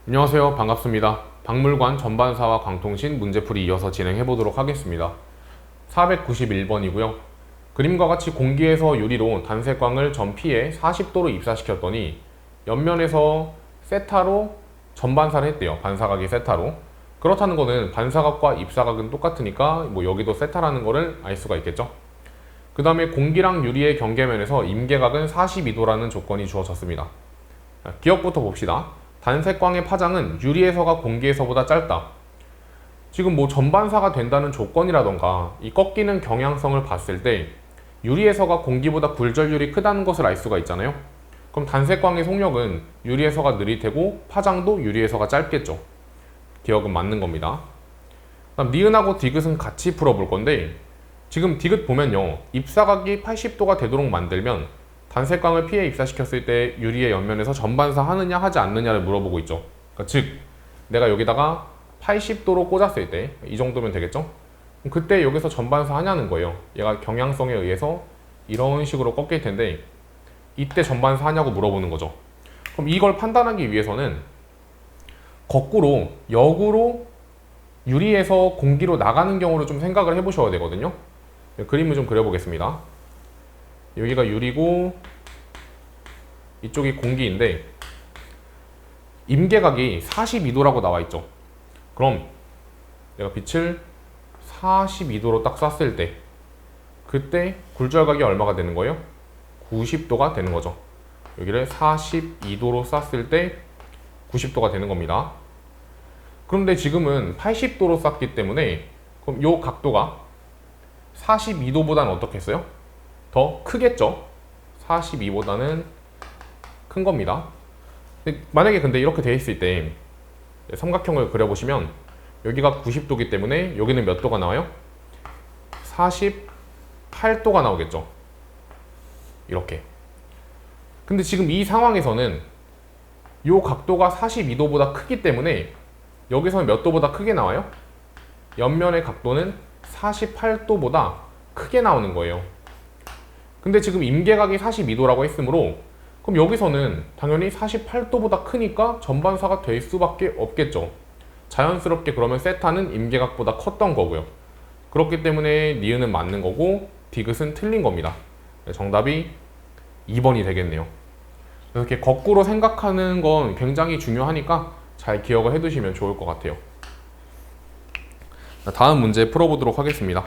안녕하세요. 반갑습니다. 박물관 전반사와 광통신 문제풀이 이어서 진행해 보도록 하겠습니다. 491번이고요. 그림과 같이 공기에서 유리로 단색광을 전피에 40도로 입사시켰더니 옆면에서 세타로 전반사를 했대요. 반사각이 세타로. 그렇다는 거는 반사각과 입사각은 똑같으니까 여기도 세타라는 거를 알 수가 있겠죠. 그 다음에 공기랑 유리의 경계면에서 임계각은 42도라는 조건이 주어졌습니다. 기억부터 봅시다. 단색광의 파장은 유리에서가 공기에서보다 짧다. 지금 전반사가 된다는 조건이라던가 이 꺾이는 경향성을 봤을 때 유리에서가 공기보다 굴절률이 크다는 것을 알 수가 있잖아요. 그럼 단색광의 속력은 유리에서가 느릴 테고 파장도 유리에서가 짧겠죠. 기억은 맞는 겁니다. 그다음 니은하고 디귿은 같이 풀어볼 건데 지금 디귿 보면요. 입사각이 80도가 되도록 만들면 단색광을 피해 입사시켰을 때 유리의 옆면에서 전반사 하느냐 하지 않느냐를 물어보고 있죠. 그러니까 즉 내가 여기다가 80도로 꽂았을 때 이 정도면 되겠죠? 그때 여기서 전반사 하냐는 거예요. 얘가 경향성에 의해서 이런 식으로 꺾일 텐데 이때 전반사 하냐고 물어보는 거죠. 그럼 이걸 판단하기 위해서는 거꾸로 역으로 유리에서 공기로 나가는 경우를 좀 생각을 해보셔야 되거든요. 그림을 좀 그려보겠습니다. 여기가 유리고 이쪽이 공기인데 임계각이 42도라고 나와 있죠. 그럼 내가 빛을 42도로 딱 쐈을 때 그때 굴절각이 얼마가 되는 거예요? 90도가 되는 거죠. 여기를 42도로 쐈을 때 90도가 되는 겁니다. 그런데 지금은 80도로 쐈기 때문에 그럼 이 각도가 42도보다는 어떻겠어요? 더 크겠죠? 42보다는 큰 겁니다. 만약에 근데 이렇게 돼 있을 때 삼각형을 그려보시면 여기가 90도기 때문에 여기는 몇 도가 나와요? 48도가 나오겠죠. 이렇게. 근데 지금 이 상황에서는 이 각도가 42도보다 크기 때문에 여기서는 몇 도보다 크게 나와요? 옆면의 각도는 48도보다 크게 나오는 거예요. 근데 지금 임계각이 42도라고 했으므로 그럼 여기서는 당연히 48도보다 크니까 전반사가 될 수밖에 없겠죠. 자연스럽게 그러면 세타는 임계각보다 컸던 거고요. 그렇기 때문에 니은은 맞는 거고 디귿은 틀린 겁니다. 정답이 2번이 되겠네요. 이렇게 거꾸로 생각하는 건 굉장히 중요하니까 잘 기억을 해두시면 좋을 것 같아요. 다음 문제 풀어보도록 하겠습니다.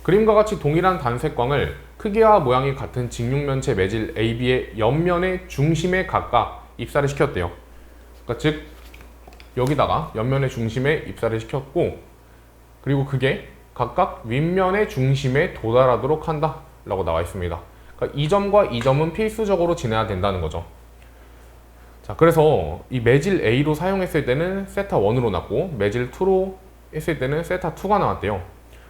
그림과 같이 동일한 단색광을 크기와 모양이 같은 직육면체 매질 AB의 옆면의 중심에 각각 입사를 시켰대요. 그러니까 즉 여기다가 옆면의 중심에 입사를 시켰고 그리고 그게 각각 윗면의 중심에 도달하도록 한다 라고 나와 있습니다. 그러니까 이 점과 이 점은 필수적으로 지나야 된다는 거죠. 자, 그래서 이 매질 A로 사용했을 때는 세타 1으로 났고 매질 2로 했을 때는 세타 2가 나왔대요.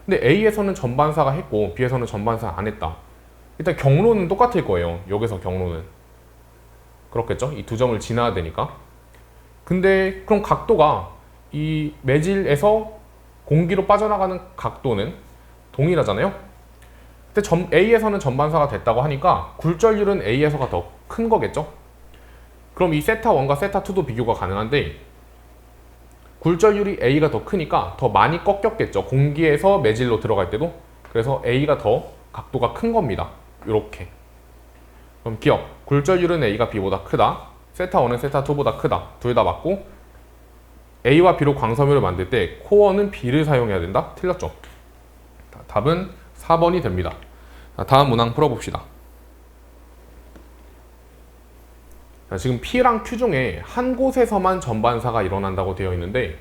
근데 A에서는 전반사가 했고 B에서는 전반사 안 했다. 일단 경로는 똑같을 거예요. 여기서 경로는 그렇겠죠? 이 두 점을 지나야 되니까. 근데 그럼 각도가 이 매질에서 공기로 빠져나가는 각도는 동일하잖아요. 근데 A에서는 전반사가 됐다고 하니까 굴절률은 A에서가 더 큰 거겠죠? 그럼 이 세타 1과 세타 2도 비교가 가능한데 굴절률이 A가 더 크니까 더 많이 꺾였겠죠. 공기에서 매질로 들어갈 때도. 그래서 A가 더 각도가 큰 겁니다. 이렇게. 그럼 기억. 굴절률은 A가 B보다 크다. 세타 1은 세타 2보다 크다. 둘 다 맞고 A와 B로 광섬유를 만들 때 코어는 B를 사용해야 된다. 틀렸죠. 답은 4번이 됩니다. 다음 문항 풀어봅시다. 지금 P랑 Q 중에 한 곳에서만 전반사가 일어난다고 되어 있는데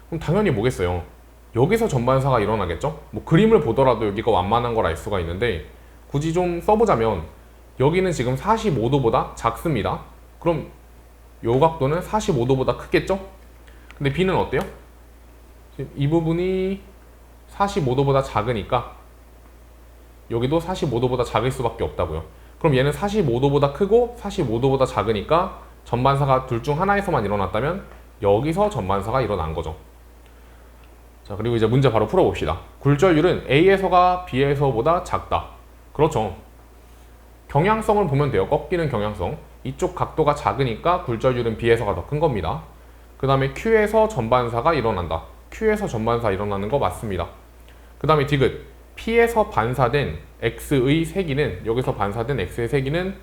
그럼 당연히 뭐겠어요? 여기서 전반사가 일어나겠죠? 그림을 보더라도 여기가 완만한 걸 알 수가 있는데 굳이 좀 써보자면 여기는 지금 45도보다 작습니다. 그럼 요 각도는 45도보다 크겠죠? 근데 B는 어때요? 이 부분이 45도보다 작으니까 여기도 45도보다 작을 수밖에 없다고요. 그럼 얘는 45도보다 크고 45도보다 작으니까 전반사가 둘 중 하나에서만 일어났다면 여기서 전반사가 일어난 거죠. 자, 그리고 이제 문제 바로 풀어봅시다. 굴절률은 A에서가 B에서보다 작다. 그렇죠. 경향성을 보면 돼요. 꺾이는 경향성. 이쪽 각도가 작으니까 굴절율은 B에서가 더 큰 겁니다. 그 다음에 Q에서 전반사가 일어난다. Q에서 전반사 일어나는 거 맞습니다. 그 다음에 디귿. P에서 반사된 X의 세기는, 여기서 반사된 X의 세기는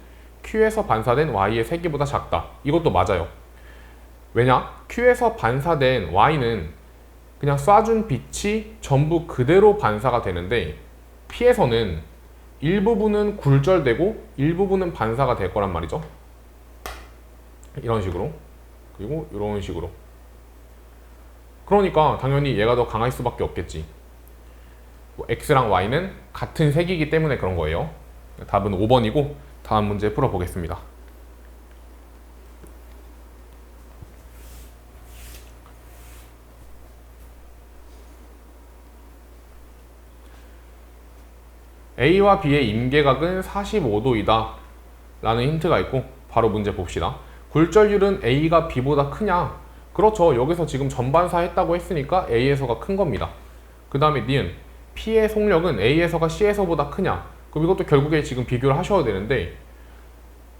Q에서 반사된 Y의 세기보다 작다. 이것도 맞아요. 왜냐? Q에서 반사된 Y는 그냥 쏴준 빛이 전부 그대로 반사가 되는데 P에서는 일부분은 굴절되고 일부분은 반사가 될 거란 말이죠. 이런 식으로. 그리고 이런 식으로. 그러니까 당연히 얘가 더 강할 수밖에 없겠지. X랑 Y는 같은 색이기 때문에 그런 거예요. 답은 5번이고 다음 문제 풀어보겠습니다. A와 B의 임계각은 45도이다 라는 힌트가 있고 바로 문제 봅시다. 굴절율은 A가 B보다 크냐? 그렇죠. 여기서 지금 전반사 했다고 했으니까 A에서가 큰 겁니다. 그 다음에 니은 P의 속력은 A에서가 C에서보다 크냐? 그럼 이것도 결국에 지금 비교를 하셔야 되는데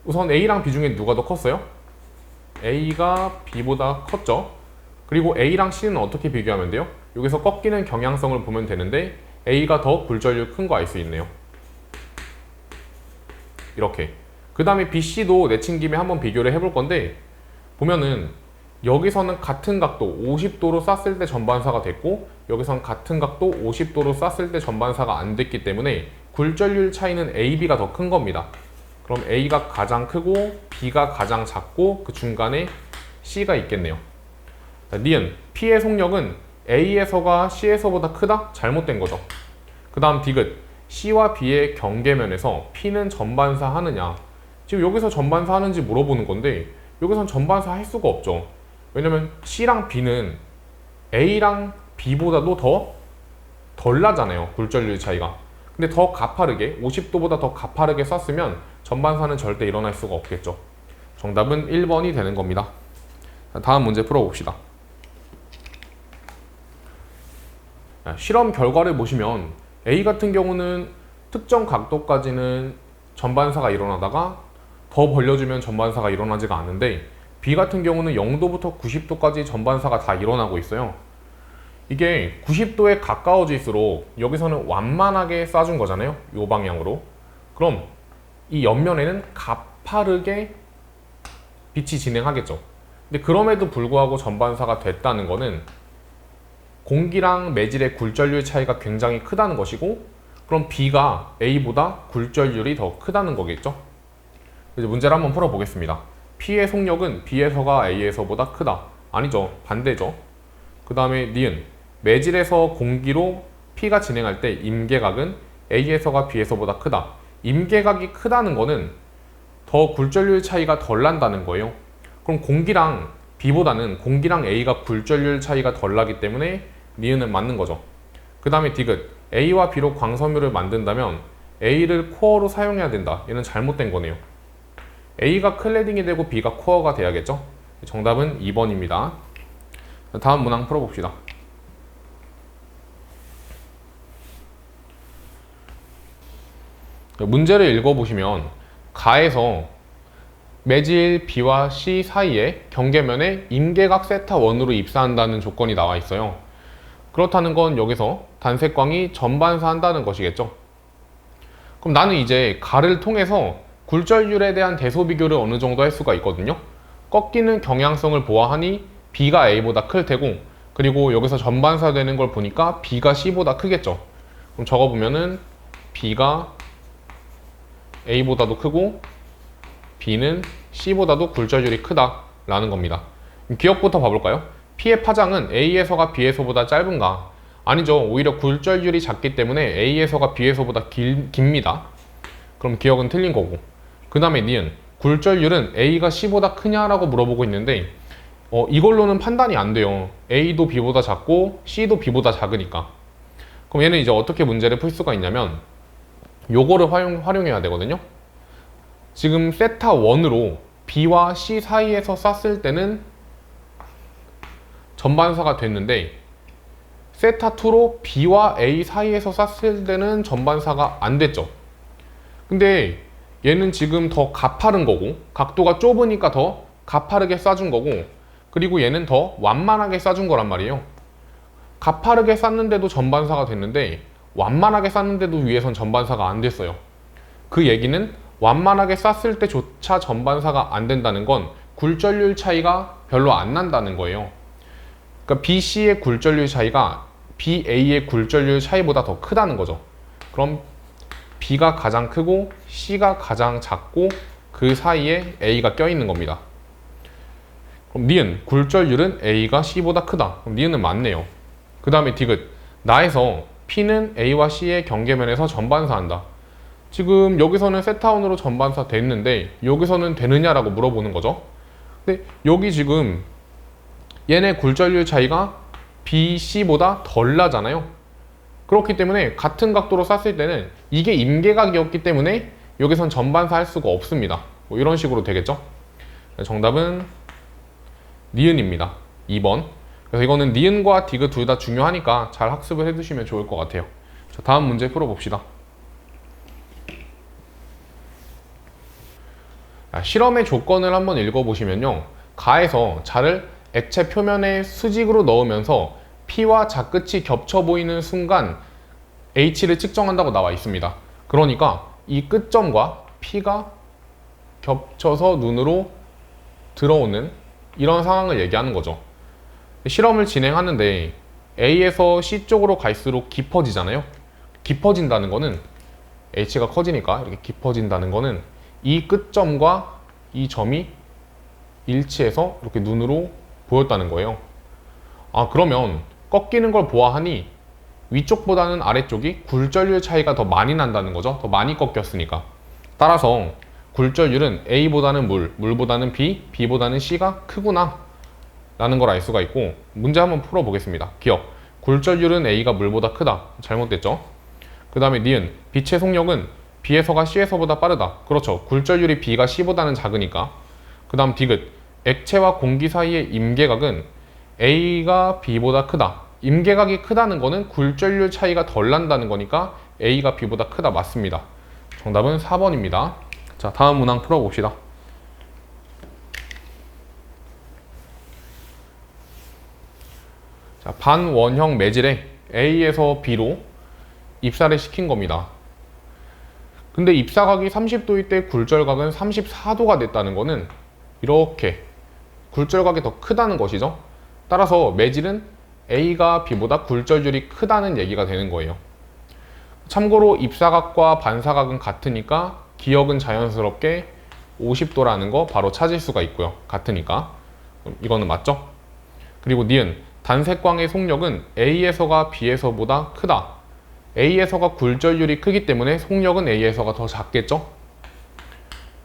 우선 A랑 B 중에 누가 더 컸어요? A가 B보다 컸죠. 그리고 A랑 C는 어떻게 비교하면 돼요? 여기서 꺾이는 경향성을 보면 되는데 A가 더 굴절률 큰 거 알 수 있네요. 이렇게. 그 다음에 B, C도 내친 김에 한번 비교를 해볼 건데 보면은 여기서는 같은 각도 50도로 쐈을 때 전반사가 됐고 여기서는 같은 각도 50도로 쐈을 때 전반사가 안 됐기 때문에 굴절률 차이는 A, B가 더 큰 겁니다. 그럼 A가 가장 크고 B가 가장 작고 그 중간에 C가 있겠네요. 자, 니은 P의 속력은 A에서가 C에서보다 크다? 잘못된 거죠. 그 다음 디귿 C와 B의 경계면에서 P는 전반사 하느냐? 지금 여기서 전반사 하는지 물어보는 건데 여기선 전반사 할 수가 없죠. 왜냐면 C랑 B는 A랑 B보다도 덜 나잖아요. 굴절률 차이가. 근데 더 가파르게 50도보다 더 가파르게 쐈으면 전반사는 절대 일어날 수가 없겠죠. 정답은 1번이 되는 겁니다. 다음 문제 풀어봅시다. 실험 결과를 보시면 A 같은 경우는 특정 각도까지는 전반사가 일어나다가 더 벌려주면 전반사가 일어나지가 않는데 B 같은 경우는 0도부터 90도까지 전반사가 다 일어나고 있어요. 이게 90도에 가까워질수록 여기서는 완만하게 쏴준 거잖아요. 이 방향으로. 그럼 이 옆면에는 가파르게 빛이 진행하겠죠. 근데 그럼에도 불구하고 전반사가 됐다는 거는 공기랑 매질의 굴절률 차이가 굉장히 크다는 것이고 그럼 B가 A보다 굴절률이 더 크다는 거겠죠. 이제 문제를 한번 풀어보겠습니다. P의 속력은 B에서가 A에서보다 크다. 아니죠. 반대죠. 그 다음에 니은 매질에서 공기로 P가 진행할 때 임계각은 A에서가 B에서보다 크다. 임계각이 크다는 거는 더 굴절률 차이가 덜 난다는 거예요. 그럼 공기랑 B보다는 공기랑 A가 굴절률 차이가 덜 나기 때문에 니은은 맞는 거죠. 그 다음에 디귿 A와 B로 광섬유를 만든다면 A를 코어로 사용해야 된다. 얘는 잘못된 거네요. A가 클래딩이 되고 B가 코어가 돼야겠죠. 정답은 2번입니다. 다음 문항 풀어봅시다. 문제를 읽어보시면 가에서 매질 B와 C 사이에 경계면에 임계각 세타1으로 입사한다는 조건이 나와 있어요. 그렇다는 건 여기서 단색광이 전반사한다는 것이겠죠. 그럼 나는 이제 가를 통해서 굴절률에 대한 대소 비교를 어느 정도 할 수가 있거든요. 꺾이는 경향성을 보아하니 B가 A보다 클 테고 그리고 여기서 전반사 되는 걸 보니까 B가 C보다 크겠죠. 그럼 적어보면은 B가 A보다도 크고 B는 C보다도 굴절률이 크다라는 겁니다. 기억부터 봐볼까요? P의 파장은 A에서가 B에서보다 짧은가? 아니죠. 오히려 굴절률이 작기 때문에 A에서가 B에서보다 깁니다. 그럼 기억은 틀린 거고. 그 다음에 니은 굴절률은 A가 C보다 크냐라고 물어보고 있는데 이걸로는 판단이 안 돼요. A도 B보다 작고 C도 B보다 작으니까. 그럼 얘는 이제 어떻게 문제를 풀 수가 있냐면 요거를 활용해야 되거든요. 지금 세타1으로 B와 C 사이에서 쐈을 때는 전반사가 됐는데 세타2로 B와 A 사이에서 쐈을 때는 전반사가 안 됐죠. 근데 얘는 지금 더 가파른 거고 각도가 좁으니까 더 가파르게 쏴준 거고 그리고 얘는 더 완만하게 쏴준 거란 말이에요. 가파르게 쐈는데도 전반사가 됐는데 완만하게 쐈는데도 위에선 전반사가 안 됐어요. 그 얘기는 완만하게 쐈을 때조차 전반사가 안 된다는 건 굴절률 차이가 별로 안 난다는 거예요. 그러니까 BC의 굴절률 차이가 BA의 굴절률 차이보다 더 크다는 거죠. 그럼 B가 가장 크고 C가 가장 작고 그 사이에 A가 껴있는 겁니다. 그럼 니은 굴절률은 A가 C보다 크다. 그럼 니은은 맞네요. 그 다음에 디귿 나에서 P는 A와 C의 경계면에서 전반사한다. 지금 여기서는 세타운으로 전반사 됐는데 여기서는 되느냐라고 물어보는 거죠. 근데 여기 지금 얘네 굴절률 차이가 B, C보다 덜 나잖아요. 그렇기 때문에 같은 각도로 쐈을 때는 이게 임계각이었기 때문에 여기선 전반사 할 수가 없습니다. 뭐 이런 식으로 되겠죠. 정답은 니은입니다. 2번. 그래서 이거는 니은과 디귿 둘 다 중요하니까 잘 학습을 해두시면 좋을 것 같아요. 자, 다음 문제 풀어봅시다. 실험의 조건을 한번 읽어보시면요. 가에서 자를 액체 표면에 수직으로 넣으면서 P와 자 끝이 겹쳐 보이는 순간 H를 측정한다고 나와 있습니다. 그러니까 이 끝점과 P가 겹쳐서 눈으로 들어오는 이런 상황을 얘기하는 거죠. 실험을 진행하는데 A에서 C 쪽으로 갈수록 깊어지잖아요. 깊어진다는 거는 H가 커지니까 이렇게 깊어진다는 거는 이 끝점과 이 점이 일치해서 이렇게 눈으로 보였다는 거예요. 그러면 꺾이는 걸 보아하니 위쪽보다는 아래쪽이 굴절률 차이가 더 많이 난다는 거죠. 더 많이 꺾였으니까. 따라서 굴절률은 A보다는 물보다는 B, B보다는 C가 크구나 라는 걸 알 수가 있고 문제 한번 풀어보겠습니다. 기억, 굴절률은 A가 물보다 크다. 잘못됐죠? 그 다음에 니은, 빛의 속력은 B에서가 C에서보다 빠르다. 그렇죠. 굴절률이 B가 C보다는 작으니까. 그 다음 디귿, 액체와 공기 사이의 임계각은 A가 B보다 크다. 임계각이 크다는 거는 굴절률 차이가 덜 난다는 거니까 A가 B보다 크다. 맞습니다. 정답은 4번입니다. 자, 다음 문항 풀어봅시다. 자, 반원형 매질에 A에서 B로 입사를 시킨 겁니다. 근데 입사각이 30도일 때 굴절각은 34도가 됐다는 거는 이렇게 굴절각이 더 크다는 것이죠. 따라서 매질은 A가 B보다 굴절률이 크다는 얘기가 되는 거예요. 참고로 입사각과 반사각은 같으니까 기억은 자연스럽게 50도라는 거 바로 찾을 수가 있고요. 같으니까. 이거는 맞죠? 그리고 니은, 단색광의 속력은 A에서가 B에서보다 크다. A에서가 굴절률이 크기 때문에 속력은 A에서가 더 작겠죠?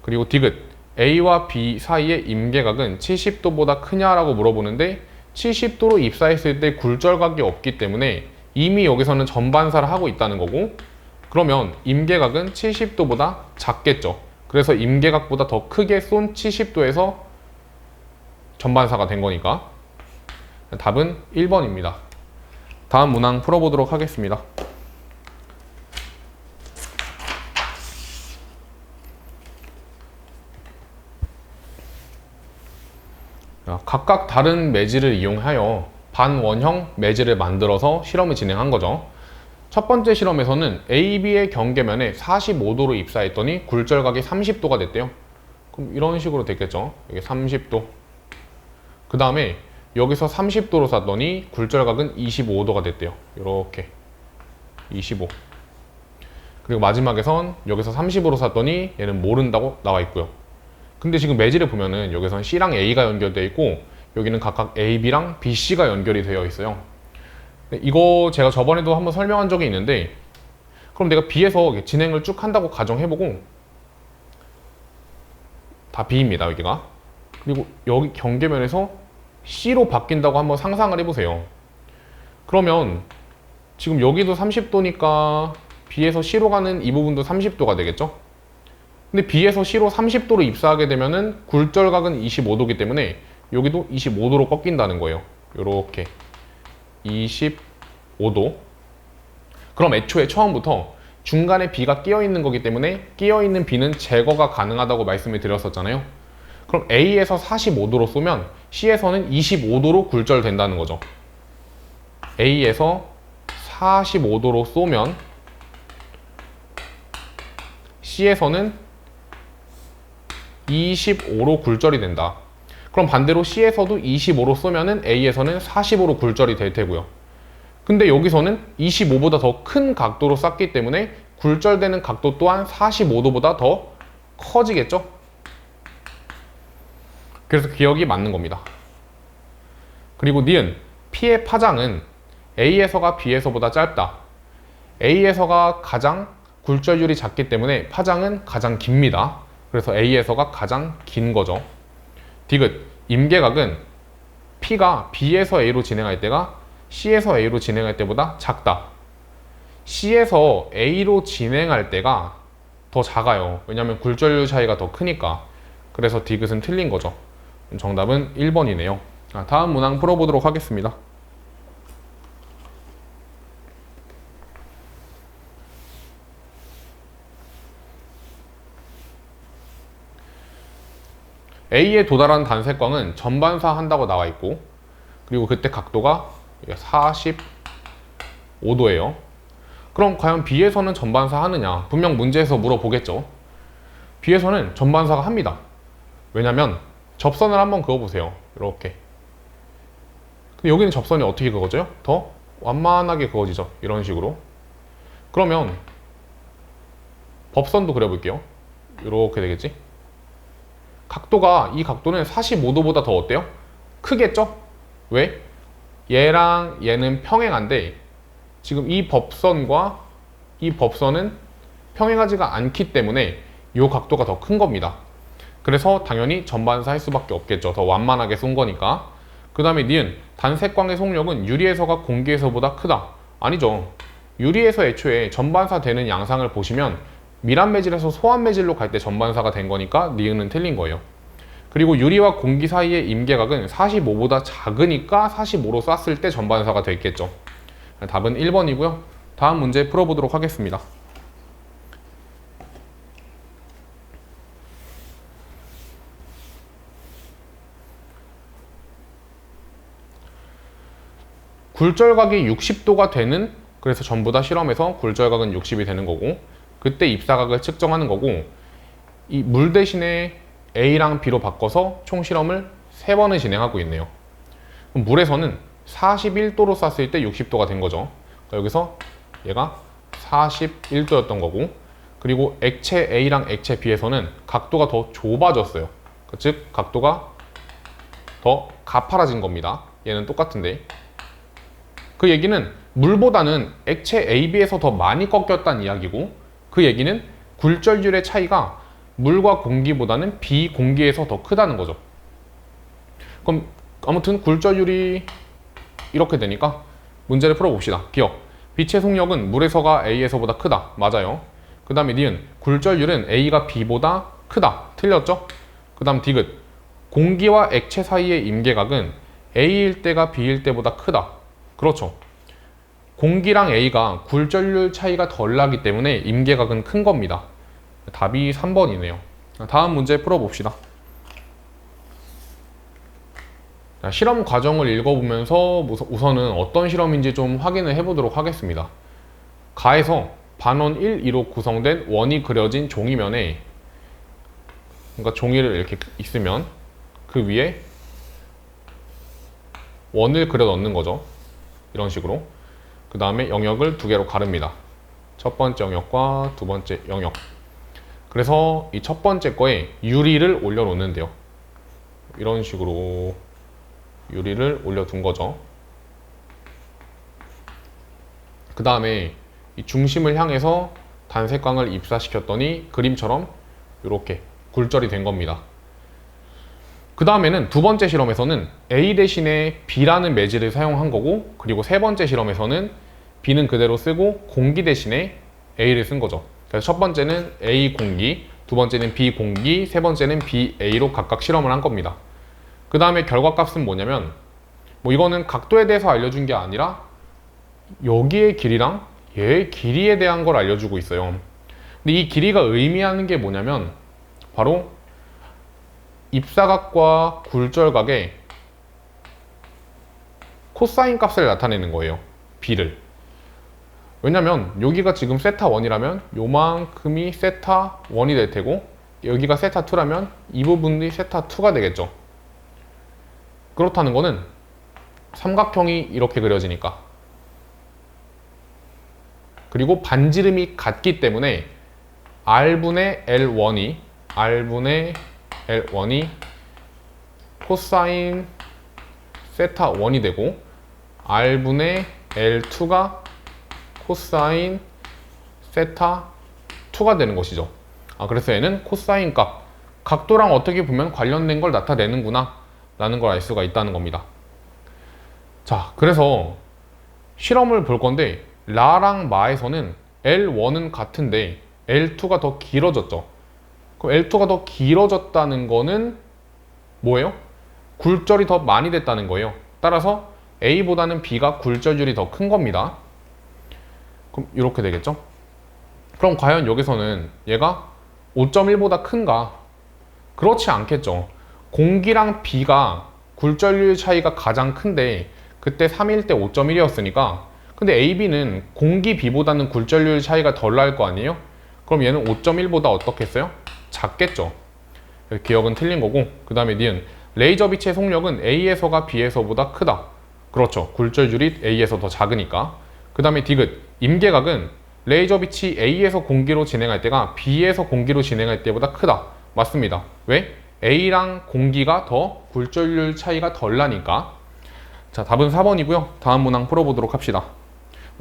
그리고 디귿, A와 B 사이의 임계각은 70도보다 크냐라고 물어보는데 70도로 입사했을 때 굴절각이 없기 때문에 이미 여기서는 전반사를 하고 있다는 거고 그러면 임계각은 70도보다 작겠죠. 그래서 임계각보다 더 크게 쏜 70도에서 전반사가 된 거니까 답은 1번입니다. 다음 문항 풀어보도록 하겠습니다. 각각 다른 매질을 이용하여 반원형 매질을 만들어서 실험을 진행한 거죠. 첫 번째 실험에서는 A, B의 경계면에 45도로 입사했더니 굴절각이 30도가 됐대요. 그럼 이런 식으로 됐겠죠. 이게 30도. 그 다음에 여기서 30도로 쐈더니 굴절각은 25도가 됐대요. 이렇게 25. 그리고 마지막에선 여기서 30으로 쐈더니 얘는 모른다고 나와 있고요. 근데 지금 매질을 보면은 여기선 C랑 A가 연결되어 있고 여기는 각각 A, B랑 B, C가 연결이 되어 있어요. 이거 제가 저번에도 한번 설명한 적이 있는데 그럼 내가 B에서 진행을 쭉 한다고 가정해보고 다 B입니다 여기가. 그리고 여기 경계면에서 C로 바뀐다고 한번 상상을 해보세요. 그러면 지금 여기도 30도니까 B에서 C로 가는 이 부분도 30도가 되겠죠? 근데 B에서 C로 30도로 입사하게 되면은 굴절각은 25도이기 때문에 여기도 25도로 꺾인다는 거예요. 요렇게 25도. 그럼 애초에 처음부터 중간에 B가 끼어 있는 거기 때문에 끼어 있는 B는 제거가 가능하다고 말씀을 드렸었잖아요. 그럼 A에서 45도로 쏘면 C에서는 25도로 굴절된다는 거죠. A에서 45도로 쏘면 C에서는 25로 굴절이 된다. 그럼 반대로 C에서도 25로 쏘면은 A에서는 45로 굴절이 될 테고요. 근데 여기서는 25보다 더 큰 각도로 쐈기 때문에 굴절되는 각도 또한 45도보다 더 커지겠죠? 그래서 기억이 맞는 겁니다. 그리고 니은, P의 파장은 A에서가 B에서보다 짧다. A에서가 가장 굴절률이 작기 때문에 파장은 가장 깁니다. 그래서 A에서가 가장 긴 거죠. 디귿, 임계각은 P가 B에서 A로 진행할 때가 C에서 A로 진행할 때보다 작다. C에서 A로 진행할 때가 더 작아요. 왜냐하면 굴절률 차이가 더 크니까. 그래서 디귿은 틀린 거죠. 정답은 1번이네요. 다음 문항 풀어보도록 하겠습니다. A에 도달한 단색광은 전반사 한다고 나와 있고, 그리고 그때 각도가 45도예요. 그럼 과연 B에서는 전반사 하느냐? 분명 문제에서 물어보겠죠. B에서는 전반사가 합니다. 왜냐면 접선을 한번 그어보세요. 이렇게. 근데 여기는 접선이 어떻게 그어져요? 더 완만하게 그어지죠. 이런 식으로. 그러면 법선도 그려볼게요. 이렇게 되겠지? 이 각도는 45도보다 더 어때요? 크겠죠? 왜? 얘랑 얘는 평행한데 지금 이 법선과 이 법선은 평행하지가 않기 때문에 이 각도가 더 큰 겁니다. 그래서 당연히 전반사 할 수밖에 없겠죠. 더 완만하게 쏜 거니까. 그 다음에 니은, 단색광의 속력은 유리에서가 공기에서보다 크다. 아니죠. 유리에서 애초에 전반사 되는 양상을 보시면 밀환 매질에서 소환 매질로 갈 때 전반사가 된 거니까 니은은 틀린 거예요. 그리고 유리와 공기 사이의 임계각은 45보다 작으니까 45로 쐈을 때 전반사가 됐겠죠. 답은 1번이고요. 다음 문제 풀어보도록 하겠습니다. 굴절각이 60도가 되는, 그래서 전부 다 실험에서 굴절각은 60이 되는 거고, 그때 입사각을 측정하는 거고, 이 물 대신에 A랑 B로 바꿔서 총 실험을 3번을 진행하고 있네요. 그럼 물에서는 41도로 쐈을 때 60도가 된 거죠. 그러니까 여기서 얘가 41도였던 거고, 그리고 액체 A랑 액체 B에서는 각도가 더 좁아졌어요. 즉 각도가 더 가파라진 겁니다. 얘는 똑같은데. 그 얘기는 물보다는 액체 AB에서 더 많이 꺾였다는 이야기고, 그 얘기는 굴절률의 차이가 물과 공기보다는 비공기에서 더 크다는 거죠. 그럼 아무튼 굴절률이 이렇게 되니까 문제를 풀어봅시다. 기억, 빛의 속력은 물에서가 A에서보다 크다. 맞아요. 그 다음에 니은, 굴절률은 A가 B보다 크다. 틀렸죠? 그 다음 디귿, 공기와 액체 사이의 임계각은 A일 때가 B일 때보다 크다. 그렇죠. 공기랑 A가 굴절률 차이가 덜 나기 때문에 임계각은 큰 겁니다. 답이 3번이네요. 다음 문제 풀어봅시다. 실험 과정을 읽어보면서 우선은 어떤 실험인지 좀 확인을 해보도록 하겠습니다. 가에서 반원 1, 2로 구성된 원이 그려진 종이면에, 그러니까 종이를 이렇게 있으면 그 위에 원을 그려 넣는 거죠. 이런 식으로. 그 다음에 영역을 2개로 가릅니다. 첫 번째 영역과 두 번째 영역. 그래서 이 첫 번째 거에 유리를 올려놓는데요. 이런 식으로 유리를 올려둔 거죠. 그 다음에 이 중심을 향해서 단색광을 입사시켰더니 그림처럼 이렇게 굴절이 된 겁니다. 그 다음에는 두 번째 실험에서는 A 대신에 B라는 매질을 사용한 거고, 그리고 세 번째 실험에서는 B는 그대로 쓰고 공기 대신에 A를 쓴 거죠. 그래서 첫 번째는 A 공기, 두 번째는 B 공기, 세 번째는 B A로 각각 실험을 한 겁니다. 그 다음에 결과값은 뭐냐면, 이거는 각도에 대해서 알려준 게 아니라 여기의 길이랑 얘의 길이에 대한 걸 알려주고 있어요. 근데 이 길이가 의미하는 게 뭐냐면 바로 입사각과 굴절각의 코사인 값을 나타내는 거예요. b를. 왜냐면 여기가 지금 세타1이라면 요만큼이 세타1이 될 테고 여기가 세타2라면 이 부분이 세타2가 되겠죠. 그렇다는 거는 삼각형이 이렇게 그려지니까, 그리고 반지름이 같기 때문에 R분의 L1이 코사인 세타1이 되고 R분의 L2가 코사인 세타2가 되는 것이죠. 그래서 얘는 코사인 값, 각도랑 어떻게 보면 관련된 걸 나타내는구나 라는 걸 알 수가 있다는 겁니다. 자, 그래서 실험을 볼 건데 라랑 마에서는 L1은 같은데 L2가 더 길어졌죠. 그럼 L2가 더 길어졌다는 거는 뭐예요? 굴절이 더 많이 됐다는 거예요. 따라서 A보다는 B가 굴절률이 더 큰 겁니다. 그럼 이렇게 되겠죠? 그럼 과연 여기서는 얘가 5.1보다 큰가? 그렇지 않겠죠. 공기랑 B가 굴절률 차이가 가장 큰데 그때 3일 때 5.1이었으니까, 근데 AB는 공기 B보다는 굴절률 차이가 덜 날 거 아니에요? 그럼 얘는 5.1보다 어떻겠어요? 작겠죠. 기억은 틀린 거고, 그 다음에 니은 레이저 빛의 속력은 A에서가 B에서보다 크다. 그렇죠. 굴절률이 A에서 더 작으니까. 그 다음에 디귿 임계각은 레이저 빛이 A에서 공기로 진행할 때가 B에서 공기로 진행할 때보다 크다. 맞습니다. 왜? A랑 공기가 더 굴절률 차이가 덜 나니까. 자, 답은 4번이고요. 다음 문항 풀어보도록 합시다.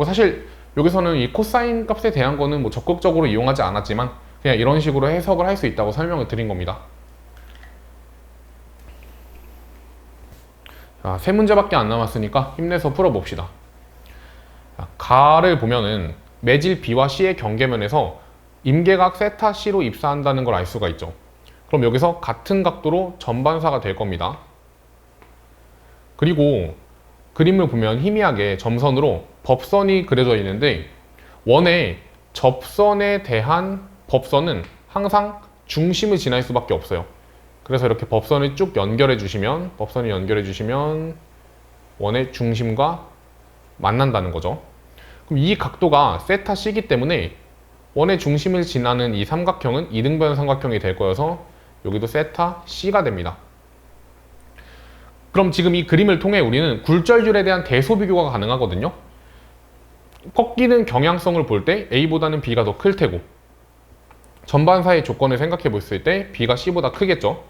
사실 여기서는 이 코사인 값에 대한 거는 적극적으로 이용하지 않았지만 그냥 이런 식으로 해석을 할 수 있다고 설명을 드린 겁니다. 자, 3문제밖에 안 남았으니까 힘내서 풀어봅시다. 자, 가를 보면은 매질 B와 C의 경계면에서 임계각 세타 C로 입사한다는 걸 알 수가 있죠. 그럼 여기서 같은 각도로 전반사가 될 겁니다. 그리고 그림을 보면 희미하게 점선으로 법선이 그려져 있는데 원의 접선에 대한 법선은 항상 중심을 지날 수밖에 없어요. 그래서 이렇게 법선을 쭉 연결해 주시면 원의 중심과 만난다는 거죠. 그럼 이 각도가 세타 C이기 때문에 원의 중심을 지나는 이 삼각형은 이등변 삼각형이 될 거여서 여기도 세타 C가 됩니다. 그럼 지금 이 그림을 통해 우리는 굴절률에 대한 대소 비교가 가능하거든요. 꺾이는 경향성을 볼 때 A보다는 B가 더 클 테고, 전반사의 조건을 생각해 봤을 때 B가 C보다 크겠죠.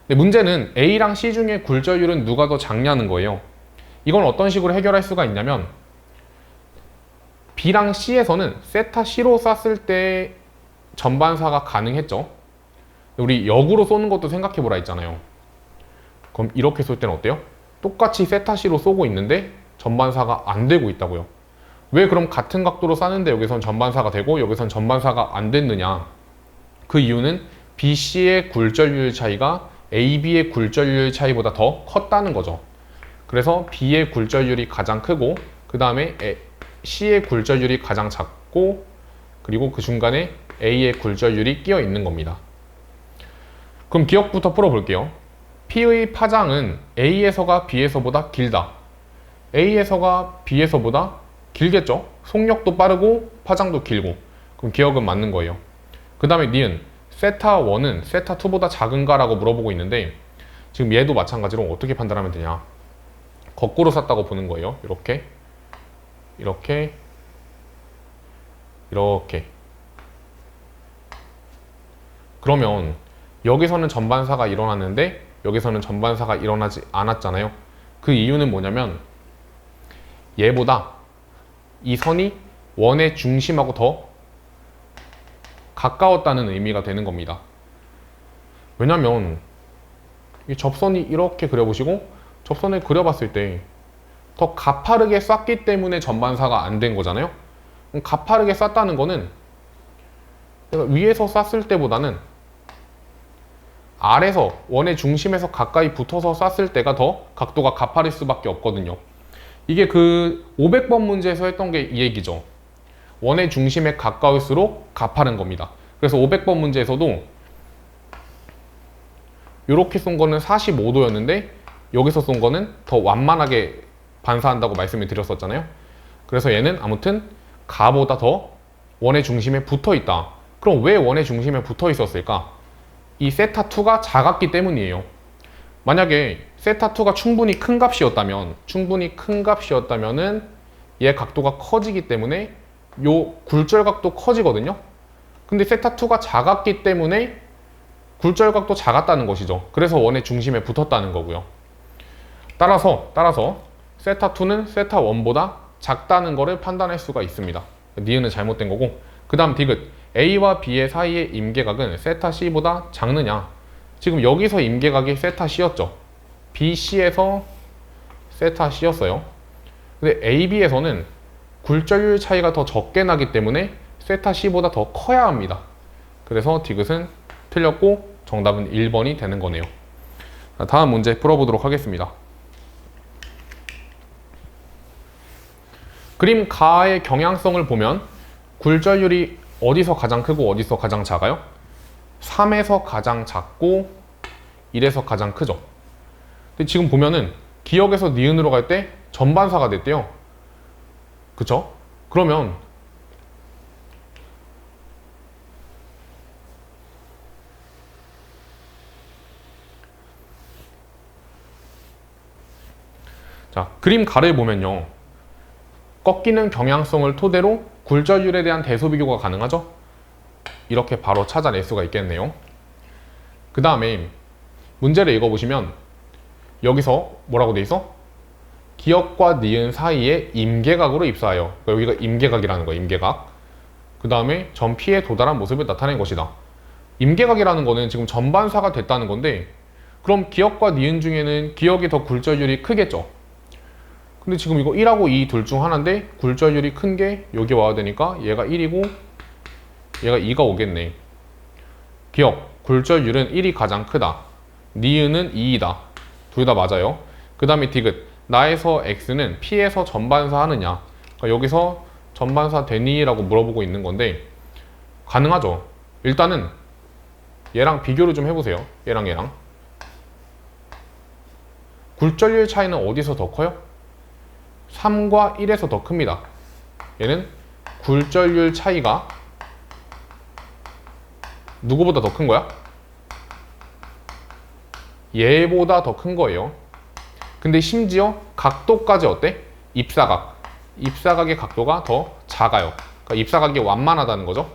근데 문제는 A랑 C 중에 굴절률은 누가 더 작냐는 거예요. 이건 어떤 식으로 해결할 수가 있냐면 B랑 C에서는 세타 C로 쐈을 때 전반사가 가능했죠. 우리 역으로 쏘는 것도 생각해 보라 했잖아요. 그럼 이렇게 쏠 때는 어때요? 똑같이 세타 C로 쏘고 있는데 전반사가 안 되고 있다고요. 왜 그럼 같은 각도로 쐈는데 여기선 전반사가 되고 여기선 전반사가 안 됐느냐? 그 이유는 BC의 굴절률 차이가 AB의 굴절률 차이보다 더 컸다는 거죠. 그래서 B의 굴절률이 가장 크고 그 다음에 C의 굴절률이 가장 작고 그리고 그 중간에 A의 굴절률이 끼어 있는 겁니다. 그럼 기억부터 풀어볼게요. P의 파장은 A에서가 B에서보다 길다. A에서가 B에서보다 길겠죠? 속력도 빠르고 파장도 길고. 그럼 기억은 맞는 거예요. 그 다음에 니은 세타1은 세타2보다 작은가 라고 물어보고 있는데 지금 얘도 마찬가지로 어떻게 판단하면 되냐, 거꾸로 쐈다고 보는 거예요. 이렇게 그러면 여기서는 전반사가 일어났는데 여기서는 전반사가 일어나지 않았잖아요. 그 이유는 뭐냐면 얘보다 이 선이 원의 중심하고 더 가까웠다는 의미가 되는 겁니다. 왜냐면 이 접선이 이렇게 그려보시고 접선을 그려봤을 때 더 가파르게 쐈기 때문에 전반사가 안 된 거잖아요. 그럼 가파르게 쐈다는 거는 내가 위에서 쐈을 때보다는 아래서 원의 중심에서 가까이 붙어서 쐈을 때가 더 각도가 가파를 수밖에 없거든요. 이게 그 500번 문제에서 했던 게 이 얘기죠. 원의 중심에 가까울수록 가파른 겁니다. 그래서 500번 문제에서도 이렇게 쏜 거는 45도였는데 여기서 쏜 거는 더 완만하게 반사한다고 말씀을 드렸었잖아요. 그래서 얘는 아무튼 가보다 더 원의 중심에 붙어 있다. 그럼 왜 원의 중심에 붙어 있었을까? 이 세타2가 작았기 때문이에요. 만약에 세타2가 충분히 큰 값이었다면은 얘 각도가 커지기 때문에 요 굴절각도 커지거든요. 근데 세타2가 작았기 때문에 굴절각도 작았다는 것이죠. 그래서 원의 중심에 붙었다는 거고요. 따라서 세타2는 세타1보다 작다는 것을 판단할 수가 있습니다. 니은은 잘못된 거고, 그 다음 디귿 A와 B의 사이의 임계각은 세타 C보다 작느냐. 지금 여기서 임계각이 세타 C였죠. BC에서 세타 C였어요. 근데 AB에서는 굴절률 차이가 더 적게 나기 때문에 세타 C보다 더 커야 합니다. 그래서 디귿은 틀렸고 정답은 1번이 되는 거네요. 다음 문제 풀어보도록 하겠습니다. 그림 가의 경향성을 보면 굴절률이 어디서 가장 크고 어디서 가장 작아요? 3에서 가장 작고 1에서 가장 크죠. 근데 지금 보면은 기역에서 니은으로 갈 때 전반사가 됐대요. 그쵸? 그러면 자, 그림 가를 보면요, 꺾이는 경향성을 토대로 굴절률에 대한 대소 비교가 가능하죠? 이렇게 바로 찾아낼 수가 있겠네요. 그 다음에 문제를 읽어보시면 여기서 뭐라고 돼 있어? 기역과 니은 사이에 임계각으로 입사하여, 그러니까 여기가 임계각이라는 거예요. 임계각. 그 다음에 점 P에 도달한 모습을 나타낸 것이다. 임계각이라는 거는 지금 전반사가 됐다는 건데, 그럼 기역과 니은 중에는 기역이 더 굴절률이 크겠죠? 근데 지금 이거 1하고 2 둘 중 하나인데 굴절률이 큰 게 여기 와야 되니까 얘가 1이고 얘가 2가 오겠네. 기역, 굴절률은 1이 가장 크다. 니은은 2이다. 둘 다 맞아요. 그 다음에 디귿, 나에서 X는 P에서 전반사 하느냐. 그러니까 여기서 전반사 되니? 라고 물어보고 있는 건데 가능하죠. 일단은 얘랑 비교를 좀 해보세요. 얘랑 굴절률 차이는 어디서 더 커요? 3과 1에서 더 큽니다. 얘는 굴절률 차이가 누구보다 더 큰 거야? 얘보다 더 큰 거예요. 근데 심지어 각도까지 어때? 입사각. 입사각의 각도가 더 작아요. 그러니까 입사각이 완만하다는 거죠.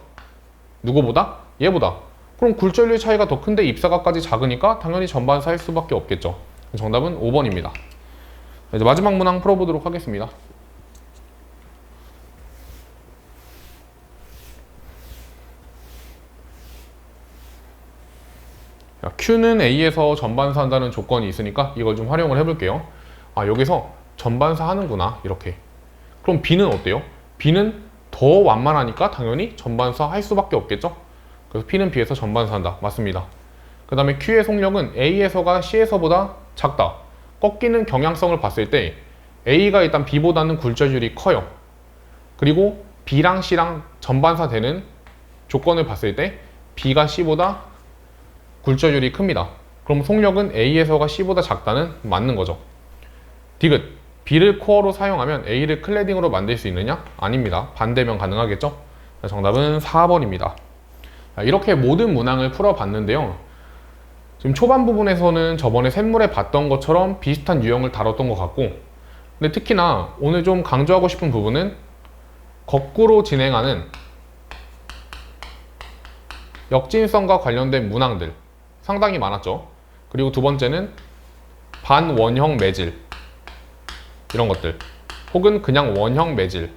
누구보다? 얘보다. 그럼 굴절률 차이가 더 큰데 입사각까지 작으니까 당연히 전반사일 수밖에 없겠죠. 정답은 5번입니다. 이제 마지막 문항 풀어보도록 하겠습니다. Q는 A에서 전반사한다는 조건이 있으니까 이걸 좀 활용을 해볼게요. 아, 여기서 전반사 하는구나. 이렇게. 그럼 B는 어때요? B는 더 완만하니까 당연히 전반사 할 수밖에 없겠죠? 그래서 P는 B에서 전반사한다. 맞습니다. 그 다음에 Q의 속력은 A에서가 C에서보다 작다. 꺾이는 경향성을 봤을 때 A가 일단 B보다는 굴절률이 커요. 그리고 B랑 C랑 전반사 되는 조건을 봤을 때 B가 C보다 굴절률이 큽니다. 그럼 속력은 A에서가 C보다 작다는 맞는 거죠. 디귿, B를 코어로 사용하면 A를 클래딩으로 만들 수 있느냐? 아닙니다. 반대면 가능하겠죠? 정답은 4번입니다. 이렇게 모든 문항을 풀어봤는데요. 지금 초반 부분에서는 저번에 샘물에 봤던 것처럼 비슷한 유형을 다뤘던 것 같고, 근데 특히나 오늘 좀 강조하고 싶은 부분은 거꾸로 진행하는 역진성과 관련된 문항들 상당히 많았죠. 그리고 두 번째는 반원형 매질, 이런 것들, 혹은 그냥 원형 매질.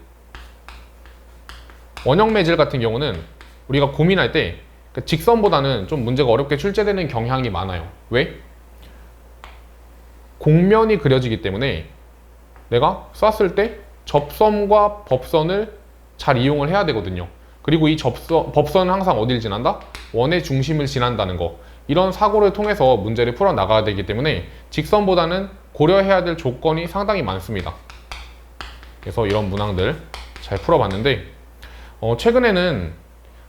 원형 매질 같은 경우는 우리가 고민할 때 직선보다는 좀 문제가 어렵게 출제되는 경향이 많아요. 왜? 곡면이 그려지기 때문에 내가 쐈을 때 접선과 법선을 잘 이용을 해야 되거든요. 그리고 이 법선은 항상 어딜 지난다? 원의 중심을 지난다는 거. 이런 사고를 통해서 문제를 풀어 나가야 되기 때문에 직선보다는 고려해야 될 조건이 상당히 많습니다. 그래서 이런 문항들 잘 풀어봤는데, 최근에는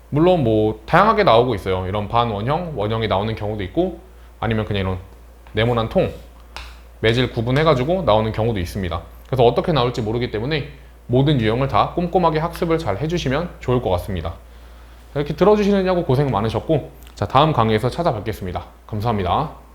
물론 뭐 다양하게 나오고 있어요. 이런 반원형, 원형이 나오는 경우도 있고 아니면 그냥 이런 네모난 통 매질 구분해가지고 나오는 경우도 있습니다. 그래서 어떻게 나올지 모르기 때문에 모든 유형을 다 꼼꼼하게 학습을 잘 해주시면 좋을 것 같습니다. 이렇게 들어주시느냐고 고생 많으셨고, 자, 다음 강의에서 찾아뵙겠습니다. 감사합니다.